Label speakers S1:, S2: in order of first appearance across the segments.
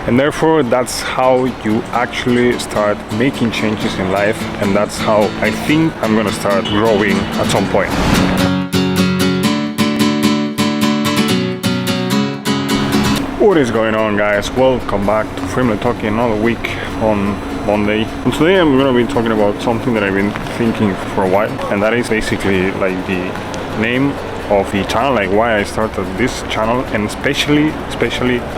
S1: And therefore, that's how you actually start making changes in life, and that's how I think I'm gonna start growing at some point. What is going on, guys? Welcome back to Friendly Talking, another week on Monday. And today I'm gonna be talking about something that I've been thinking for a while, and that is basically like the name of the channel, like why I started this channel, and especially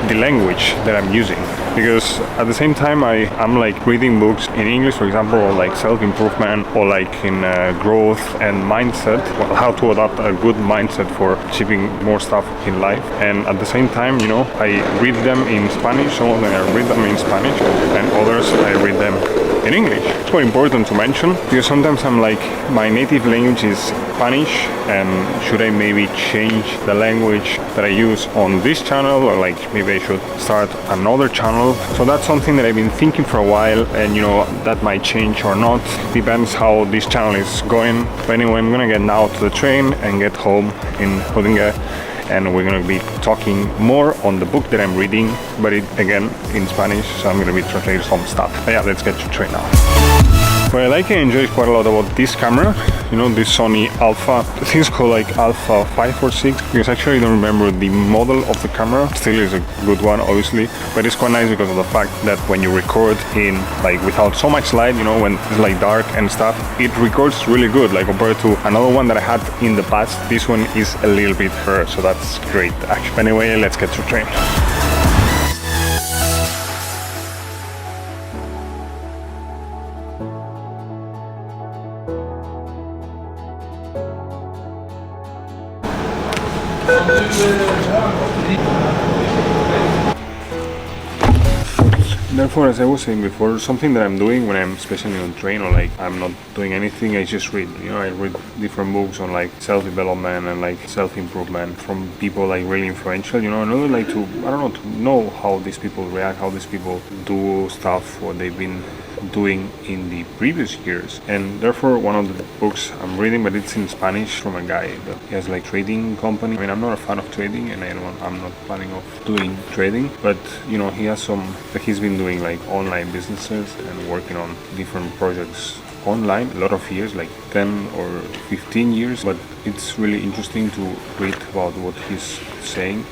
S1: the language that I'm using. Because at the same time I'm like reading books in English, for example, or like self-improvement, or like in growth and mindset, how to adopt a good mindset for achieving more stuff in life. And at the same time, you know, I read them in Spanish. Some of them I read them in Spanish, and others I read them in English. It's quite important to mention, because sometimes I'm like, my native language is Spanish, and should I maybe change the language that I use on this channel, or like maybe I should start another channel? So that's something that I've been thinking for a while, and you know, that might change or not, depends how this channel is going. But anyway, I'm gonna get now to the train and get home in Holdinga, and we're gonna be talking more on the book that I'm reading, but it again in Spanish, so I'm gonna be translating some stuff. But yeah, let's get to the train now. What I like and enjoy quite a lot about this camera, you know, this Sony Alpha, I think it's called like Alpha 5 or 6, because actually I don't remember the model of the camera. Still is a good one, obviously, but it's quite nice because of the fact that when you record in like without so much light, you know, when it's like dark and stuff, it records really good, like compared to another one that I had in the past. This one is a little bit better, so that's great actually. Anyway, let's get to the train. Therefore, as I was saying before, something that I'm doing when I'm especially on train, or like I'm not doing anything, I just read. You know, I read different books on like self-development and like self-improvement from people like really influential. You know, and I would like to, I don't know, to know how these people react, how these people do stuff, what they've been doing in the previous years. And therefore, one of the books I'm reading, but it's in Spanish, from a guy that he has like trading company. I mean, I'm not a fan of trading, and I'm not planning of doing trading, but you know, he has some that he's been doing like online businesses and working on different projects online a lot of years, like 10 or 15 years. But it's really interesting to read about what he's saying,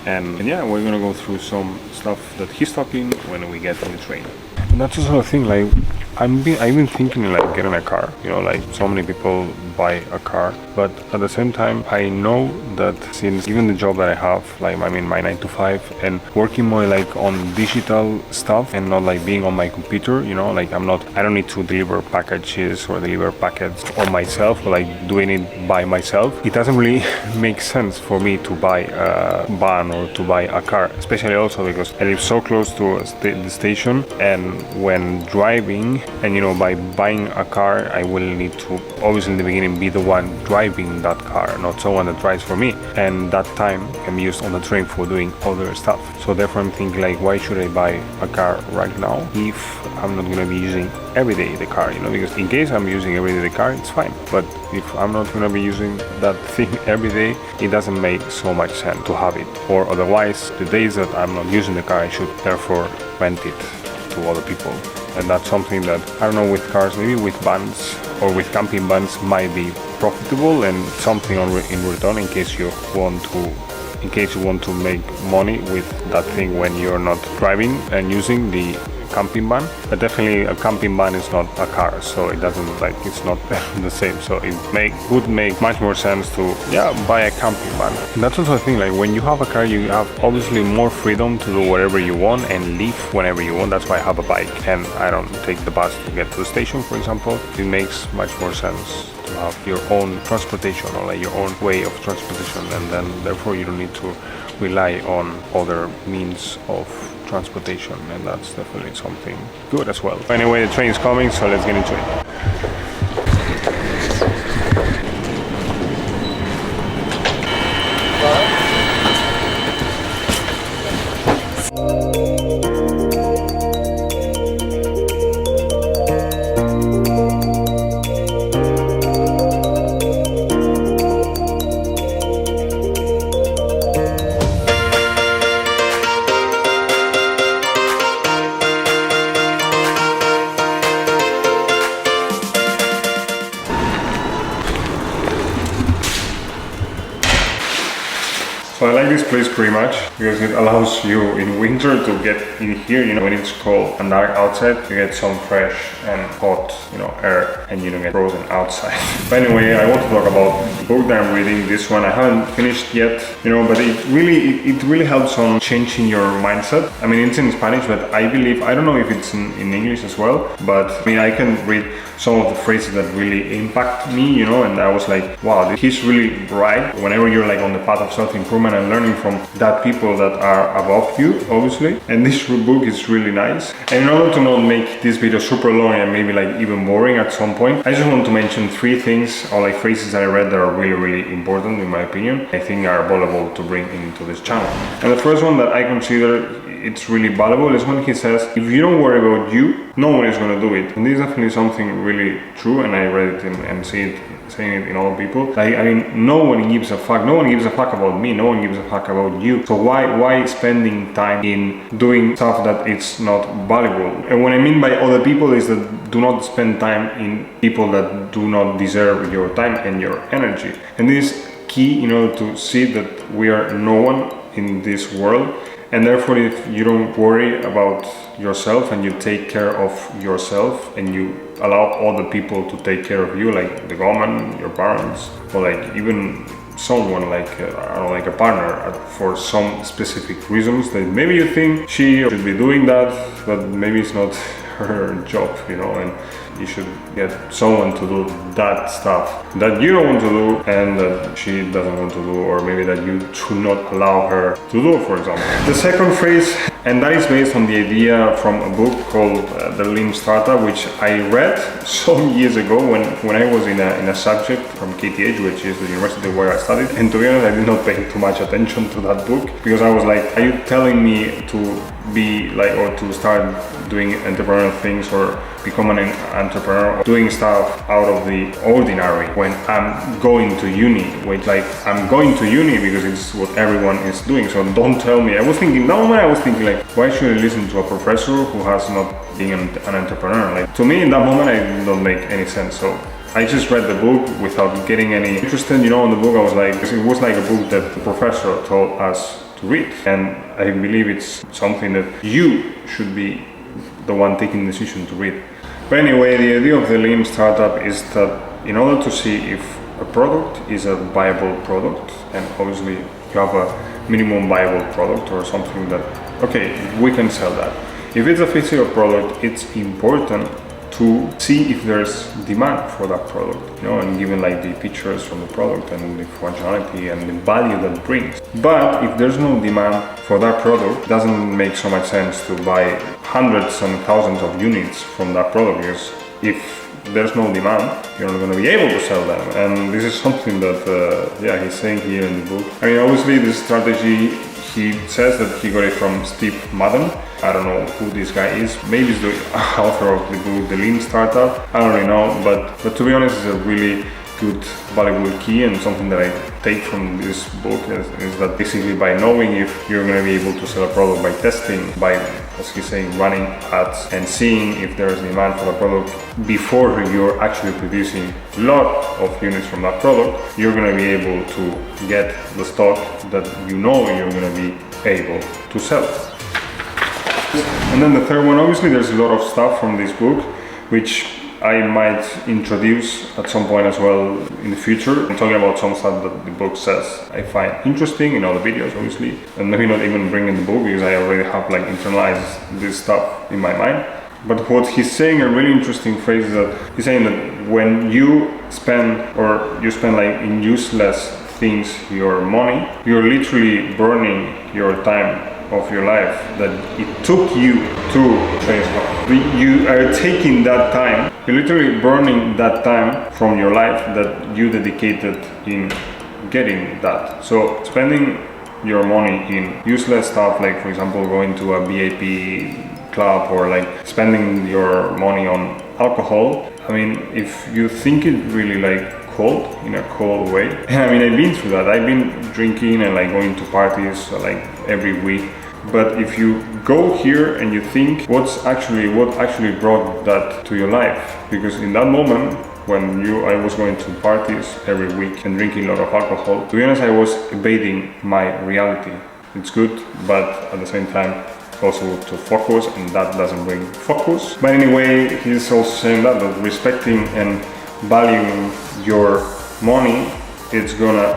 S1: and yeah, we're gonna go through some stuff that he's talking when we get on the train. And that's also a thing, like I've been thinking like getting a car, you know, like so many people buy a car, but at the same time I know that since even the job that I have, like I mean my 9 to 5, and working more like on digital stuff and not like being on my computer, you know, like I don't need to deliver packages or deliver packets on myself, or like doing it by myself. It doesn't really make sense for me to buy a van or to buy a car, especially also because I live so close to the station, and when driving, and you know, by buying a car, I will need to obviously in the beginning be the one driving that car, not someone that drives for me, and that time can be used on the train for doing other stuff. So therefore I'm thinking like, why should I buy a car right now if I'm not going to be using every day the car, you know, because in case I'm using every day the car, it's fine, but if I'm not going to be using that thing every day, it doesn't make so much sense to have it. Or otherwise, the days that I'm not using the car, I should therefore rent it to other people. And that's something that, I don't know, with cars, maybe with vans or with camping vans might be profitable, and something in return in case you want to make money with that thing when you're not driving and using the camping van. But definitely a camping van is not a car, so it doesn't, like, it's not the same. So it would make much more sense to buy a camping van. And that's also the thing, like when you have a car, you have obviously more freedom to do whatever you want and leave whenever you want. That's why I have a bike and I don't take the bus to get to the station, for example. It makes much more sense to have your own transportation, or like your own way of transportation, and then therefore you don't need to rely on other means of transportation, and that's definitely something good as well. Anyway, the train is coming, so let's get into it. like this place pretty much because it allows you in winter to get in here, you know, when it's cold and dark outside, you get some fresh and hot, you know, air, and you don't get frozen outside. But anyway, I want to talk about the book that I'm reading. This one I haven't finished yet, you know, but it really helps on changing your mindset. I mean, it's in Spanish, but I believe, I don't know if it's in English as well, but I mean, I can read some of the phrases that really impact me, you know, and I was like, wow, he's really right. Whenever you're like on the path of self-improvement and learning from that people that are above you, obviously. And this book is really nice. And in order to not make this video super long and maybe like even boring at some point, I just want to mention 3 things or like phrases that I read that are really important in my opinion. I think are valuable to bring into this channel. And the first one that I consider it's really valuable is when he says, if you don't worry about you, no one is going to do it. And this is definitely something really true, and I read it and saying it in other people. Like, I mean, no one gives a fuck. No one gives a fuck about me. No one gives a fuck about you. So why spending time in doing stuff that it's not valuable? And what I mean by other people is that do not spend time in people that do not deserve your time and your energy. And this is key, you know, to see that we are no one in this world. And therefore, if you don't worry about yourself and you take care of yourself and you allow other people to take care of you, like the government, your parents, or like even someone like I don't know, like a partner, for some specific reasons that maybe you think she should be doing that, but maybe it's not her job, you know, and you should get someone to do that stuff that you don't want to do and that she doesn't want to do, or maybe that you should not allow her to do, for example. The second phrase, and that is based on the idea from a book called The Lean Startup, which I read some years ago when I was in a subject from KTH, which is the university where I studied. And to be honest, I did not pay too much attention to that book because I was like, are you telling me to be like, or to start doing entrepreneurial things or become an entrepreneur, or doing stuff out of the ordinary when I'm going to uni? Wait, like, I'm going to uni because it's what everyone is doing, so don't tell me. I was thinking, that moment I was thinking like, why should I listen to a professor who has not been an entrepreneur? Like, to me in that moment it did not make any sense. So I just read the book without getting any interested, you know, in the book. I was like, it was like a book that the professor told us to read, and I believe it's something that you should be the one taking the decision to read. But anyway, the idea of the Lean Startup is that in order to see if a product is a viable product, and obviously you have a minimum viable product or something that, okay, we can sell that. If it's a physical product, it's important to see if there's demand for that product, you know, and given like the pictures from the product and the functionality and the value that it brings. But if there's no demand for that product, it doesn't make so much sense to buy hundreds and thousands of units from that product, because if there's no demand, you're not going to be able to sell them. And this is something that he's saying here in the book. I mean, obviously this strategy, he says that he got it from Steve Madden. I don't know who this guy is. Maybe he's the author of the book The Lean Startup. I don't really know, but to be honest, it's a really good, valuable key, and something that I take from this book is that basically by knowing if you're going to be able to sell a product, by testing, by, as he's saying, running ads and seeing if there's demand for the product before you're actually producing a lot of units from that product, you're going to be able to get the stock that you know you're going to be able to sell. And then the third one, obviously there's a lot of stuff from this book which I might introduce at some point as well in the future. I'm talking about some stuff that the book says I find interesting in other videos, obviously, and maybe not even bring in the book because I already have like internalized this stuff in my mind. But what he's saying, a really interesting phrase, is that he's saying that when you spend like in useless things your money, you're literally burning your time of your life that it took you to transform. You are taking that time, you're literally burning that time from your life that you dedicated in getting that. So spending your money in useless stuff, like for example going to a VIP club, or like spending your money on alcohol, I mean, if you think it really like cold, in a cold way. I mean, I've been through that. I've been drinking and like going to parties like every week. But if you go here and you think what actually brought that to your life, because in that moment when I was going to parties every week and drinking a lot of alcohol, to be honest, I was evading my reality. It's good, but at the same time, also to focus, and that doesn't bring focus. But anyway, he's also saying that respecting and valuing your money, it's gonna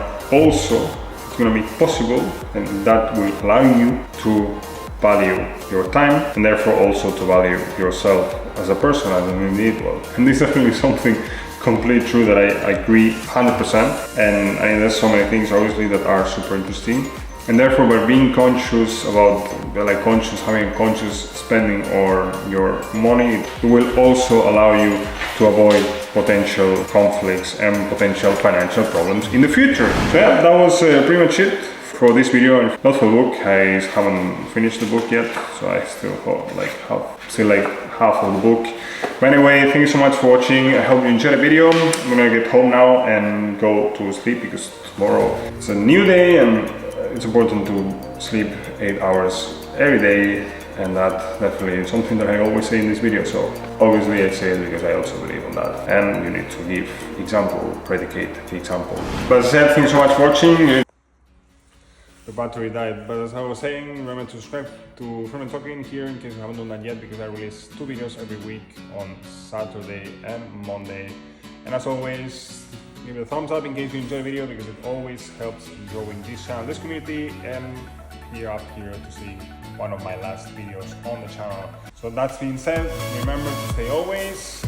S1: be possible, and that will allow you to value your time, and therefore also to value yourself as a person, as an individual. And this is definitely something completely true that I agree 100%. And I mean, there's so many things obviously that are super interesting. And therefore, by being conscious about, having a conscious spending or your money, it will also allow you to avoid potential conflicts and potential financial problems in the future. So yeah, that was pretty much it for this video. Not for the book, I haven't finished the book yet, so I still have half of the book. But anyway, thank you so much for watching. I hope you enjoyed the video. I'm gonna get home now and go to sleep because tomorrow is a new day, and it's important to sleep 8 hours every day, and that definitely is something that I always say in this video. So obviously I say it because I also believe in that, and you need to give example, predicate the example. But as I said, thank you so much for watching. The battery died, but as I was saying, remember to subscribe to Film and Talking here in case you haven't done that yet, because I release 2 videos every week on Saturday and Monday. And as always, give it a thumbs up in case you enjoy the video, because it always helps growing this channel, this community, and here to see one of my last videos on the channel. So that's being said, remember to stay always